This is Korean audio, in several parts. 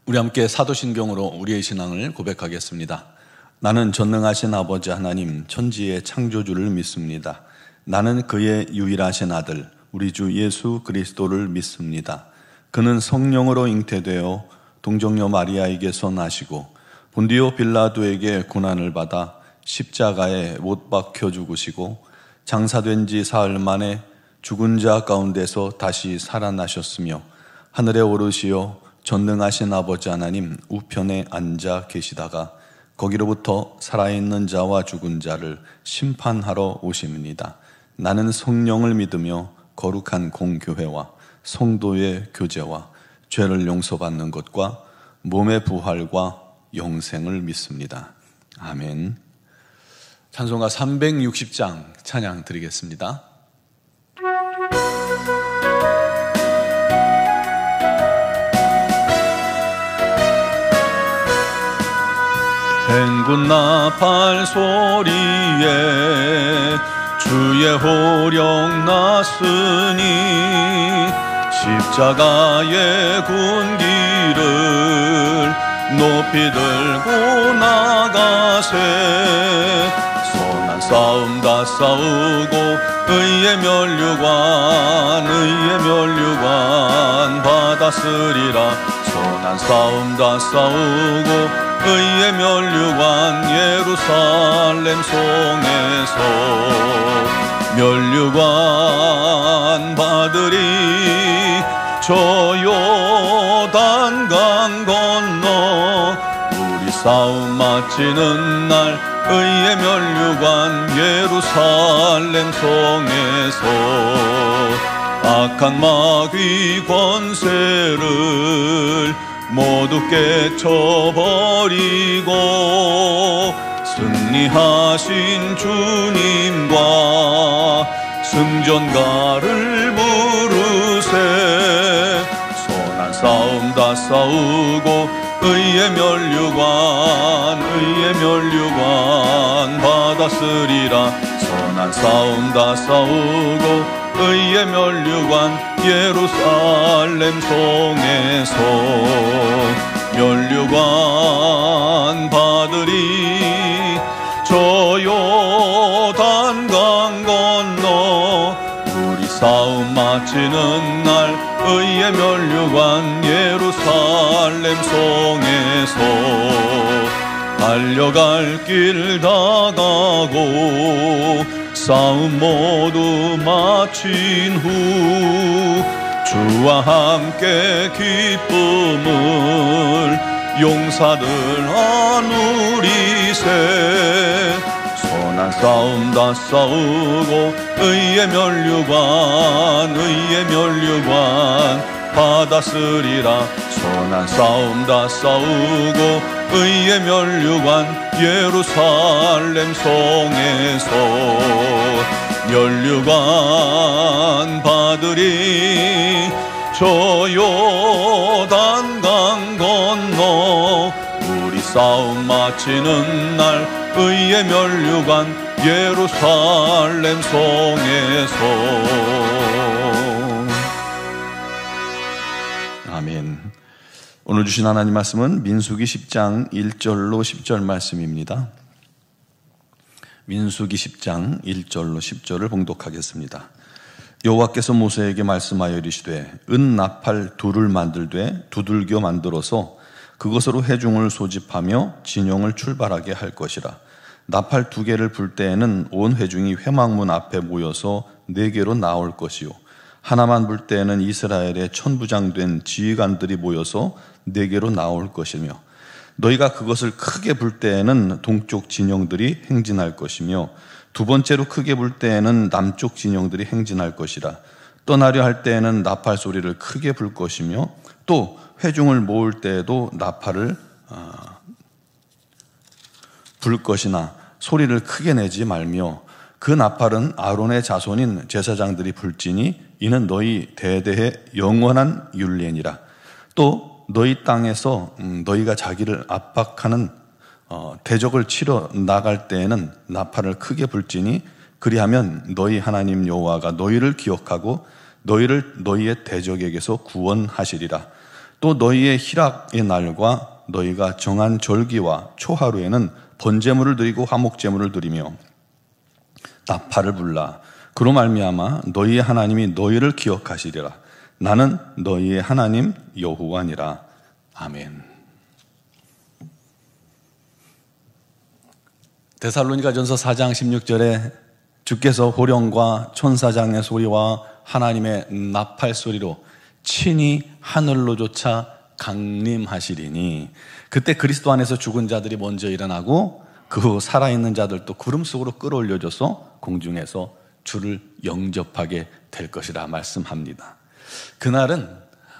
우리 함께 사도신경으로 우리의 신앙을 고백하겠습니다. 나는 전능하신 아버지 하나님 천지의 창조주를 믿습니다. 나는 그의 유일하신 아들 우리 주 예수 그리스도를 믿습니다. 그는 성령으로 잉태되어 동정녀 마리아에게서 나시고 본디오 빌라도에게 고난을 받아 십자가에 못 박혀 죽으시고 장사된 지 사흘 만에 죽은 자 가운데서 다시 살아나셨으며 하늘에 오르시어 전능하신 아버지 하나님 우편에 앉아 계시다가 거기로부터 살아있는 자와 죽은 자를 심판하러 오십니다. 나는 성령을 믿으며 거룩한 공교회와 성도의 교제와 죄를 용서받는 것과 몸의 부활과 영생을 믿습니다. 아멘. 찬송가 360장 찬양 드리겠습니다. 행군 나팔 소리에 주의 호령 났으니 십자가의 군기를 높이 들고 나가세. 선한 싸움 다 싸우고 의의 면류관 받았으리라. 선한 싸움 다 싸우고 의의 면류관 예루살렘 성에서 면류관 받으리. 저 요단강 건너 우리 싸움 마치는 날 의의 면류관 예루살렘 성에서 악한 마귀 권세를 모두 깨쳐버리고 승리하신 주님과 승전가를 부르세. 선한 싸움 다 싸우고 의의 면류관 받았으리라. 선한 싸움 다 싸우고 의의 면류관 예루살렘 성에서 면류관 받으리. 저 요단강 건너 우리 싸움 마치는 날 의의 면류관 예루살렘 성에서 달려갈 길 다 가고 싸움 모두 마친 후 주와 함께 기쁨을 용사들 나누리세. 선한 싸움 다 싸우고 의의 면류관 받았으리라. 선한 싸움 다 싸우고 의의 면류관 예루살렘 성에서 면류관 받으리. 저 요단강 건너 우리 싸움 마치는 날 의의 면류관 예루살렘 성에서. 아멘. 오늘 주신 하나님 말씀은 민수기 10장 1절로 10절 말씀입니다. 민수기 10장 1절로 10절을 봉독하겠습니다. 여호와께서 모세에게 말씀하여 이르시되 은 나팔 둘을 만들되 두들겨 만들어서 그것으로 회중을 소집하며 진영을 출발하게 할 것이라. 나팔 2개를 불 때에는 온 회중이 회막문 앞에 모여서 4개로 나올 것이요 하나만 불 때에는 이스라엘의 천부장된 지휘관들이 모여서 4개로 나올 것이며 너희가 그것을 크게 불 때에는 동쪽 진영들이 행진할 것이며 두 번째로 크게 불 때에는 남쪽 진영들이 행진할 것이라. 떠나려 할 때에는 나팔 소리를 크게 불 것이며 또 회중을 모을 때에도 나팔을 불 것이나 소리를 크게 내지 말며 그 나팔은 아론의 자손인 제사장들이 불지니 이는 너희 대대의 영원한 율례니라. 또 너희 땅에서 너희가 자기를 압박하는 대적을 치러 나갈 때에는 나팔을 크게 불지니 그리하면 너희 하나님 여호와가 너희를 기억하고 너희를 너희의 대적에게서 구원하시리라. 또 너희의 희락의 날과 너희가 정한 절기와 초하루에는 번제물을 드리고 화목제물을 드리며 나팔을 불라. 그로 말미암아 너희의 하나님이 너희를 기억하시리라. 나는 너희의 하나님 여호와니라. 아멘. 데살로니가전서 4장 16절에 주께서 호령과 천사장의 소리와 하나님의 나팔 소리로 친히 하늘로조차 강림하시리니, 그때 그리스도 안에서 죽은 자들이 먼저 일어나고 그 후 살아있는 자들도 구름 속으로 끌어올려져서 공중에서 주를 영접하게 될 것이라 말씀합니다. 그날은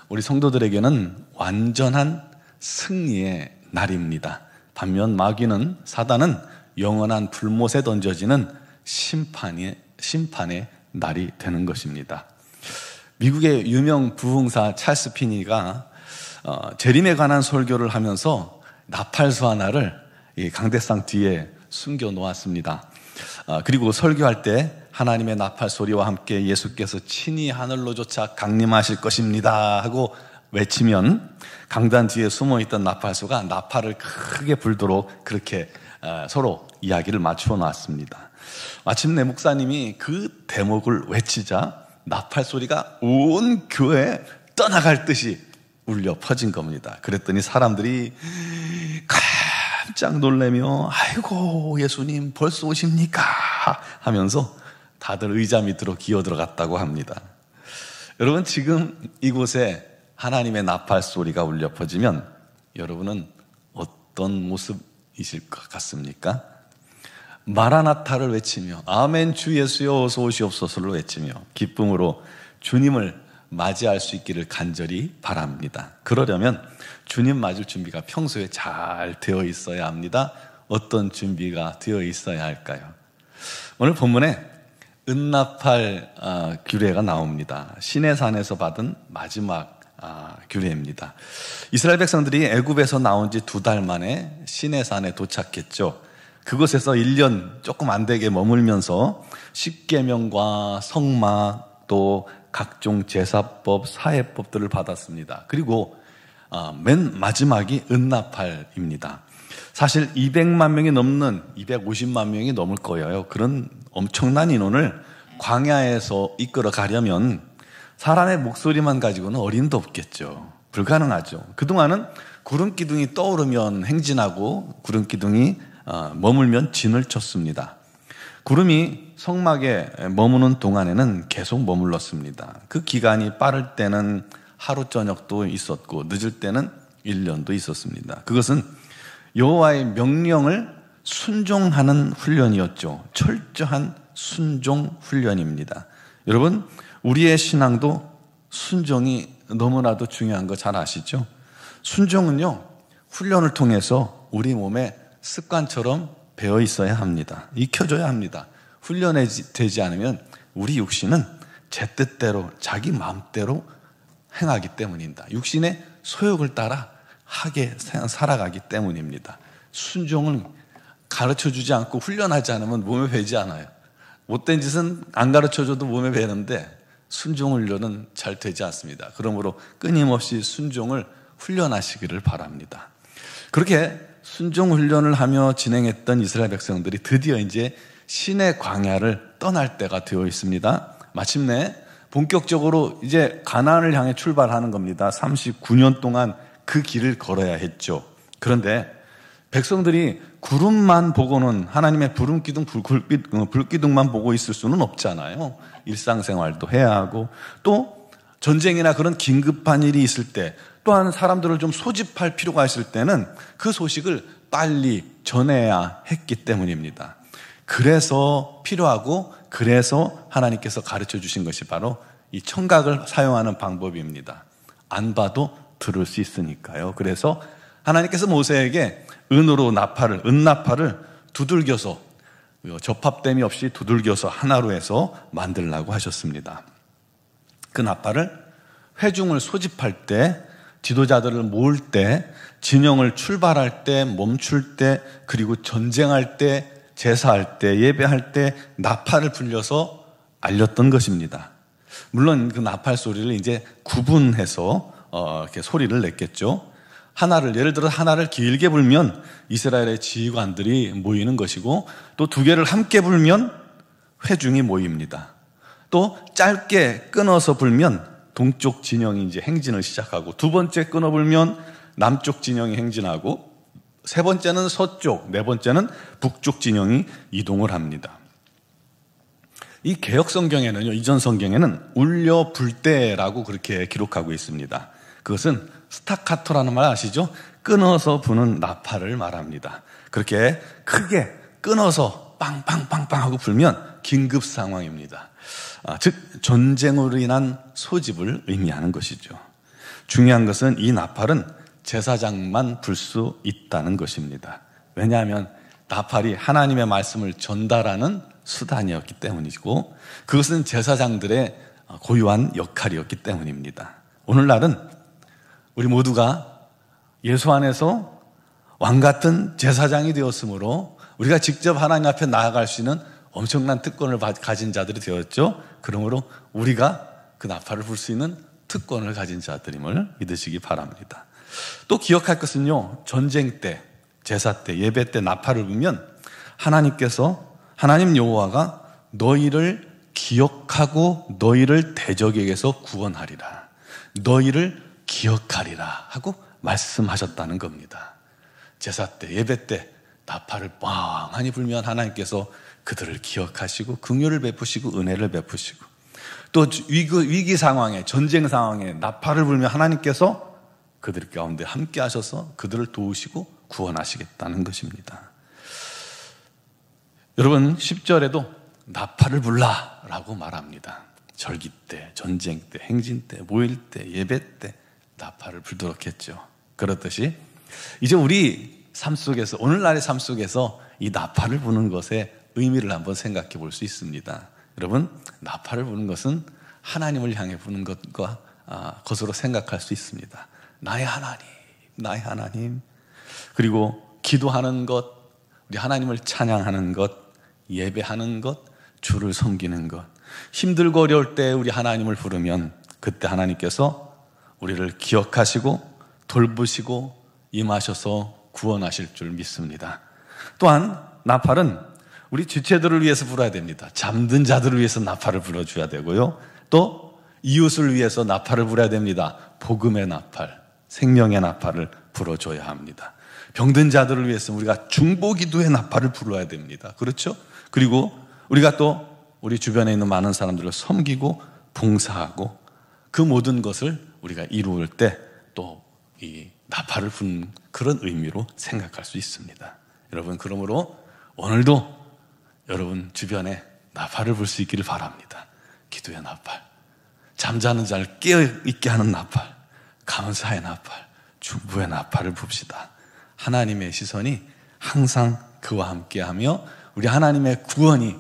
우리 성도들에게는 완전한 승리의 날입니다. 반면 마귀는, 사단은 영원한 불못에 던져지는 심판의 날이 되는 것입니다. 미국의 유명 부흥사 찰스 피니가 재림에 관한 설교를 하면서 나팔수 하나를 이 강대상 뒤에 숨겨 놓았습니다. 그리고 설교할 때 하나님의 나팔 소리와 함께 예수께서 친히 하늘로조차 강림하실 것입니다 하고 외치면 강단 뒤에 숨어있던 나팔수가 나팔을 크게 불도록 그렇게 서로 이야기를 맞춰 놨습니다. 마침내 목사님이 그 대목을 외치자 나팔 소리가 온 교회에 떠나갈 듯이 울려 퍼진 겁니다. 그랬더니 사람들이 깜짝 놀라며 아이고 예수님 벌써 오십니까 하면서 다들 의자 밑으로 기어 들어갔다고 합니다. 여러분, 지금 이곳에 하나님의 나팔 소리가 울려 퍼지면 여러분은 어떤 모습이실 것 같습니까? 마라나타를 외치며 아멘 주 예수여 어서 오시옵소서를 외치며 기쁨으로 주님을 맞이할 수 있기를 간절히 바랍니다. 그러려면 주님 맞을 준비가 평소에 잘 되어 있어야 합니다. 어떤 준비가 되어 있어야 할까요? 오늘 본문에 은나팔 규례가 나옵니다. 시내산에서 받은 마지막 규례입니다. 이스라엘 백성들이 애굽에서 나온 지 2달 만에 시내산에 도착했죠. 그곳에서 1년 조금 안 되게 머물면서 십계명과 성막 또 각종 제사법, 사회법들을 받았습니다. 그리고 맨 마지막이 은나팔입니다. 사실 200만 명이 넘는 250만 명이 넘을 거예요. 그런 엄청난 인원을 광야에서 이끌어 가려면 사람의 목소리만 가지고는 어림도 없겠죠. 불가능하죠. 그동안은 구름기둥이 떠오르면 행진하고 구름기둥이 머물면 진을 쳤습니다. 구름이 성막에 머무는 동안에는 계속 머물렀습니다. 그 기간이 빠를 때는 하루 저녁도 있었고 늦을 때는 1년도 있었습니다. 그것은 여호와의 명령을 순종하는 훈련이었죠. 철저한 순종 훈련입니다. 여러분, 우리의 신앙도 순종이 너무나도 중요한 거 잘 아시죠? 순종은요, 훈련을 통해서 우리 몸에 습관처럼 배어 있어야 합니다. 익혀져야 합니다. 훈련되지 않으면 우리 육신은 제 뜻대로 자기 마음대로 행하기 때문입니다. 육신의 소욕을 따라 하게 살아가기 때문입니다. 순종을 가르쳐주지 않고 훈련하지 않으면 몸에 배지 않아요. 못된 짓은 안 가르쳐줘도 몸에 배는데 순종 훈련은 잘 되지 않습니다. 그러므로 끊임없이 순종을 훈련하시기를 바랍니다. 그렇게 순종 훈련을 하며 진행했던 이스라엘 백성들이 드디어 이제 시내 광야를 떠날 때가 되어 있습니다. 마침내 본격적으로 이제 가나안을 향해 출발하는 겁니다. 39년 동안 그 길을 걸어야 했죠. 그런데 백성들이 구름만 보고는, 하나님의 부름기둥, 불기둥만 보고 있을 수는 없잖아요. 일상생활도 해야 하고, 또 전쟁이나 그런 긴급한 일이 있을 때, 또한 사람들을 좀 소집할 필요가 있을 때는 그 소식을 빨리 전해야 했기 때문입니다. 그래서 필요하고, 그래서 하나님께서 가르쳐 주신 것이 바로 이 청각을 사용하는 방법입니다. 안 봐도 들을 수 있으니까요. 그래서 하나님께서 모세에게 은나팔을 두들겨서, 접합됨이 없이 두들겨서 하나로 해서 만들라고 하셨습니다. 그 나팔을 회중을 소집할 때, 지도자들을 모을 때, 진영을 출발할 때, 멈출 때, 그리고 전쟁할 때, 제사할 때, 예배할 때 나팔을 불려서 알렸던 것입니다. 물론 그 나팔 소리를 이제 구분해서 이렇게 소리를 냈겠죠. 예를 들어 하나를 길게 불면 이스라엘의 지휘관들이 모이는 것이고, 또 두 개를 함께 불면 회중이 모입니다. 또 짧게 끊어서 불면 동쪽 진영이 이제 행진을 시작하고, 두 번째 끊어 불면 남쪽 진영이 행진하고, 세 번째는 서쪽, 네 번째는 북쪽 진영이 이동을 합니다. 이 개역 성경에는요, 이전 성경에는 울려 불 때라고 그렇게 기록하고 있습니다. 그것은 스타카토라는 말 아시죠? 끊어서 부는 나팔을 말합니다. 그렇게 크게 끊어서 빵빵빵빵 하고 불면 긴급 상황입니다. 즉 전쟁으로 인한 소집을 의미하는 것이죠. 중요한 것은 이 나팔은 제사장만 불 수 있다는 것입니다. 왜냐하면 나팔이 하나님의 말씀을 전달하는 수단이었기 때문이고, 그것은 제사장들의 고유한 역할이었기 때문입니다. 오늘날은 우리 모두가 예수 안에서 왕같은 제사장이 되었으므로 우리가 직접 하나님 앞에 나아갈 수 있는 엄청난 특권을 가진 자들이 되었죠. 그러므로 우리가 그 나팔을 불 수 있는 특권을 가진 자들임을 믿으시기 바랍니다. 또 기억할 것은요, 전쟁 때, 제사 때, 예배 때 나팔을 불면 하나님 여호와가 너희를 기억하고 너희를 대적에게서 구원하리라, 너희를 기억하리라 하고 말씀하셨다는 겁니다. 제사 때, 예배 때 나팔을 뻥하니 불면 하나님께서 그들을 기억하시고 긍휼을 베푸시고 은혜를 베푸시고, 또 위기 상황에, 전쟁 상황에 나팔을 불면 하나님께서 그들 가운데 함께 하셔서 그들을 도우시고 구원하시겠다는 것입니다. 여러분, 10절에도 나팔을 불라라고 말합니다. 절기 때, 전쟁 때, 행진 때, 모일 때, 예배 때 나팔을 불도록 했죠. 그렇듯이 이제 우리 삶 속에서, 오늘날의 삶 속에서 이 나팔을 부는 것의 의미를 한번 생각해 볼 수 있습니다. 여러분, 나팔을 부는 것은 하나님을 향해 부는 것으로 생각할 수 있습니다. 나의 하나님, 나의 하나님. 그리고 기도하는 것, 우리 하나님을 찬양하는 것, 예배하는 것, 주를 섬기는 것. 힘들고 어려울 때 우리 하나님을 부르면 그때 하나님께서 우리를 기억하시고 돌보시고 임하셔서 구원하실 줄 믿습니다. 또한 나팔은 우리 지체들을 위해서 불어야 됩니다. 잠든 자들을 위해서 나팔을 불어줘야 되고요. 또 이웃을 위해서 나팔을 불어야 됩니다. 복음의 나팔, 생명의 나팔을 불어줘야 합니다. 병든 자들을 위해서 우리가 중보기도의 나팔을 불어야 됩니다. 그렇죠? 그리고 우리가 또 우리 주변에 있는 많은 사람들을 섬기고 봉사하고 그 모든 것을 우리가 이루을 때 또 이 나팔을 부는 그런 의미로 생각할 수 있습니다. 여러분, 그러므로 오늘도 여러분 주변에 나팔을 불 수 있기를 바랍니다. 기도의 나팔, 잠자는 자를 깨어있게 하는 나팔, 감사의 나팔, 중보의 나팔을 붑시다. 하나님의 시선이 항상 그와 함께하며 우리 하나님의 구원이,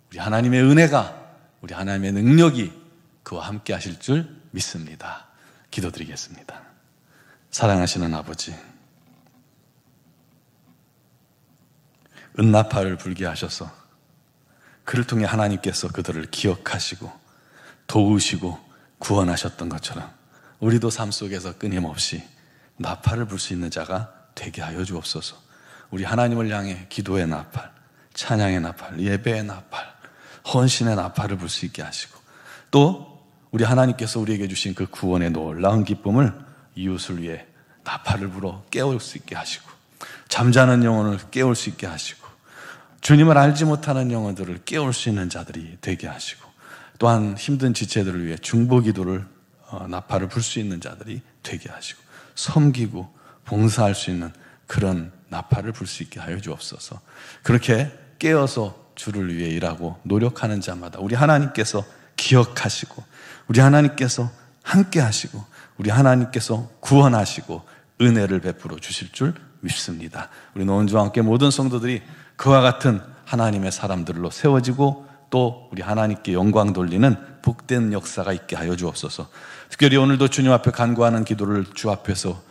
우리 하나님의 은혜가, 우리 하나님의 능력이 그와 함께 하실 줄 믿습니다. 기도드리겠습니다. 사랑하시는 아버지, 은나팔을 불게 하셔서 그를 통해 하나님께서 그들을 기억하시고 도우시고 구원하셨던 것처럼 우리도 삶 속에서 끊임없이 나팔을 불 수 있는 자가 되게 하여 주옵소서. 우리 하나님을 향해 기도의 나팔, 찬양의 나팔, 예배의 나팔, 헌신의 나팔을 불 수 있게 하시고, 또 우리 하나님께서 우리에게 주신 그 구원의 놀라운 기쁨을 이웃을 위해 나팔을 불어 깨울 수 있게 하시고, 잠자는 영혼을 깨울 수 있게 하시고, 주님을 알지 못하는 영혼들을 깨울 수 있는 자들이 되게 하시고, 또한 힘든 지체들을 위해 중보기도를 나팔을 불 수 있는 자들이 되게 하시고, 섬기고 봉사할 수 있는 그런 나팔을 불 수 있게 하여 주옵소서. 그렇게 깨어서 주를 위해 일하고 노력하는 자마다 우리 하나님께서 기억하시고, 우리 하나님께서 함께 하시고, 우리 하나님께서 구원하시고 은혜를 베풀어 주실 줄 믿습니다. 우리 노은주와 함께 모든 성도들이 그와 같은 하나님의 사람들로 세워지고 또 우리 하나님께 영광 돌리는 복된 역사가 있게 하여 주옵소서. 특별히 오늘도 주님 앞에 간구하는 기도를 주 앞에서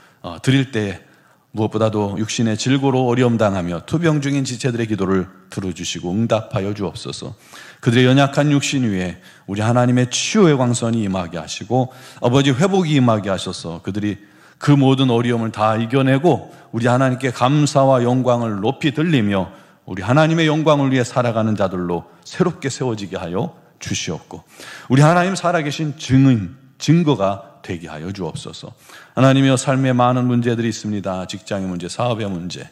드릴 때에 무엇보다도 육신의 질고로 어려움 당하며 투병 중인 지체들의 기도를 들어주시고 응답하여 주옵소서. 그들의 연약한 육신 위에 우리 하나님의 치유의 광선이 임하게 하시고 아버지 회복이 임하게 하셔서 그들이 그 모든 어려움을 다 이겨내고 우리 하나님께 감사와 영광을 높이 들리며 우리 하나님의 영광을 위해 살아가는 자들로 새롭게 세워지게 하여 주시옵고 우리 하나님 살아계신 증거가 되게 하여 주옵소서. 하나님이여, 삶에 많은 문제들이 있습니다. 직장의 문제, 사업의 문제,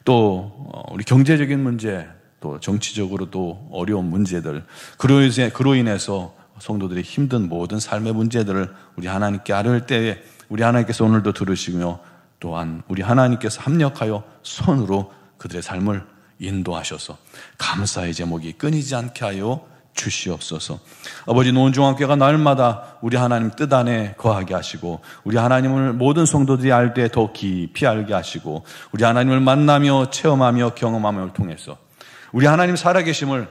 또 우리 경제적인 문제, 또 정치적으로도 어려운 문제들, 그로 인해서 성도들이 힘든 모든 삶의 문제들을 우리 하나님께 아뢰을 때에 우리 하나님께서 오늘도 들으시며 또한 우리 하나님께서 합력하여 손으로 그들의 삶을 인도하셔서 감사의 제목이 끊이지 않게 하여 주시옵소서. 아버지, 노원중앙교회가 날마다 우리 하나님 뜻 안에 거하게 하시고 우리 하나님을 모든 성도들이 알 때 더 깊이 알게 하시고 우리 하나님을 만나며 체험하며 경험함을 통해서 우리 하나님 살아계심을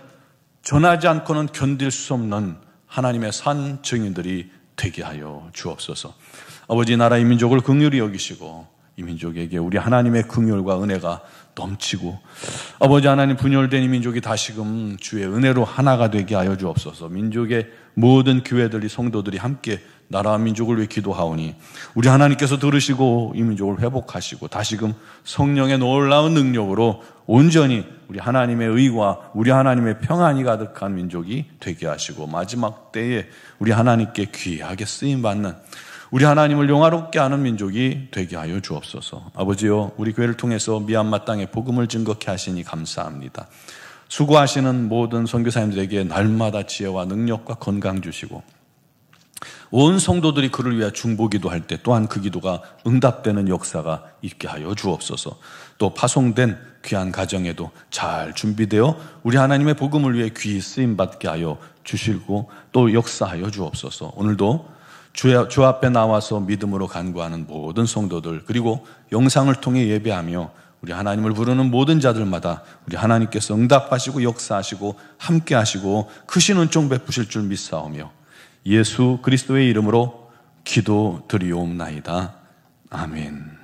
전하지 않고는 견딜 수 없는 하나님의 산 증인들이 되게 하여 주옵소서. 아버지, 나라의 민족을 긍휼히 여기시고 이 민족에게 우리 하나님의 긍휼과 은혜가 넘치고 아버지 하나님, 분열된 이 민족이 다시금 주의 은혜로 하나가 되게 하여 주옵소서. 민족의 모든 교회들이, 성도들이 함께 나라와 민족을 위해 기도하오니 우리 하나님께서 들으시고 이 민족을 회복하시고 다시금 성령의 놀라운 능력으로 온전히 우리 하나님의 의와 우리 하나님의 평안이 가득한 민족이 되게 하시고 마지막 때에 우리 하나님께 귀하게 쓰임받는 우리 하나님을 영화롭게 하는 민족이 되게 하여 주옵소서. 아버지요, 우리 교회를 통해서 미얀마 땅에 복음을 증거케 하시니 감사합니다. 수고하시는 모든 선교사님들에게 날마다 지혜와 능력과 건강 주시고 온 성도들이 그를 위해 중보기도 할 때 또한 그 기도가 응답되는 역사가 있게 하여 주옵소서. 또 파송된 귀한 가정에도 잘 준비되어 우리 하나님의 복음을 위해 귀히 쓰임받게 하여 주시고 또 역사하여 주옵소서. 오늘도 주 앞에 나와서 믿음으로 간구하는 모든 성도들, 그리고 영상을 통해 예배하며 우리 하나님을 부르는 모든 자들마다 우리 하나님께서 응답하시고 역사하시고 함께하시고 크신 은총 베푸실 줄 믿사오며 예수 그리스도의 이름으로 기도드리옵나이다. 아멘.